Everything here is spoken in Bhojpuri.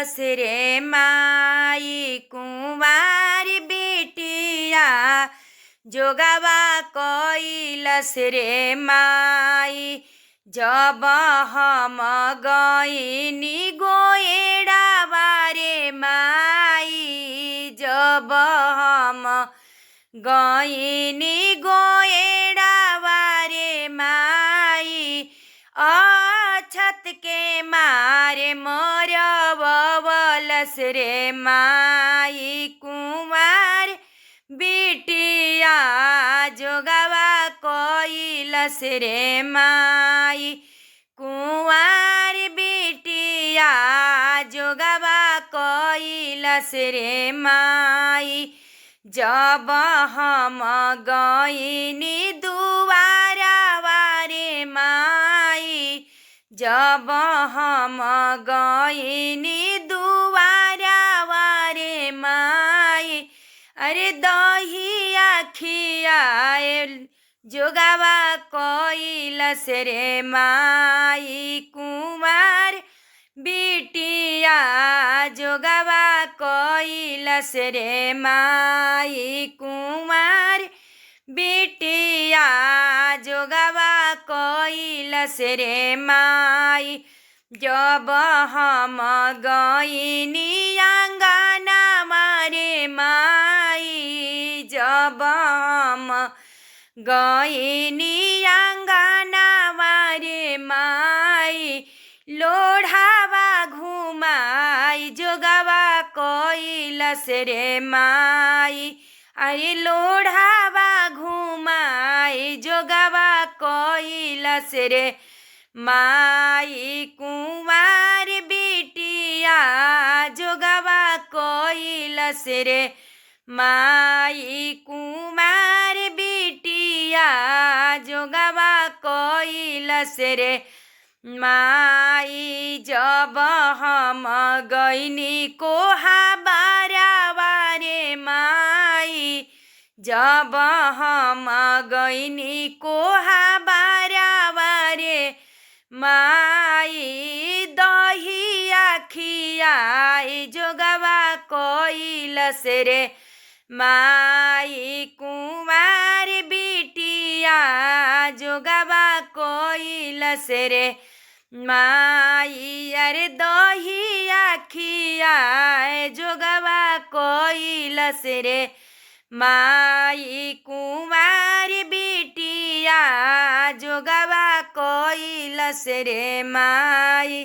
कोइलस रे माई कुंवारी बिटिया जोगवा कोइलस रे माई। जब हम गईनी गोएड़ावा रे माई, जब हम गईनी गोएड़ावा रे माई, अछत के मारे मरवलस रे माई कुंवार बिटिया जोगवा कोइलस रे माई। कुंवार बिटिया जोगवा कोइलस रे माई। जब हम गईनी दुआरावा रे माई, जब हम गईनी दुआरावा रे माई, अरे दहिया खियाए जोगवा कोइलस रे माई कुंवार बिटिया जोगवा कोइलस रे माई। कुंवार बिटिया जोगवा कोइलस रे माई। जब हम गईनी आंगनवा रे माई, जब हम गईनी आंगनवा रे माई, लोढ़ावा घुमाई जोगवा कोइलस रे माई। अरे लोढ़ावा घुमाई जोगवा कोइलस रे माई कुंवार बिटिया जोगवा कोइलस रे माई। कुंवार बिटिया जोगवा कोइलस रे माई। जब हम गईनी कोहाबरावा रे माई, जब हम गईनी कोहाबरावा रे माई, दहिया खियाए जोगवा कोइलस रे माई। कुंवार बिटिया जोगवा कोइलस रे माई। अरे दहिया खियाए जोगवा कोइलस रे माई कुंवार बिटिया जोगवा कोइलस रे माई।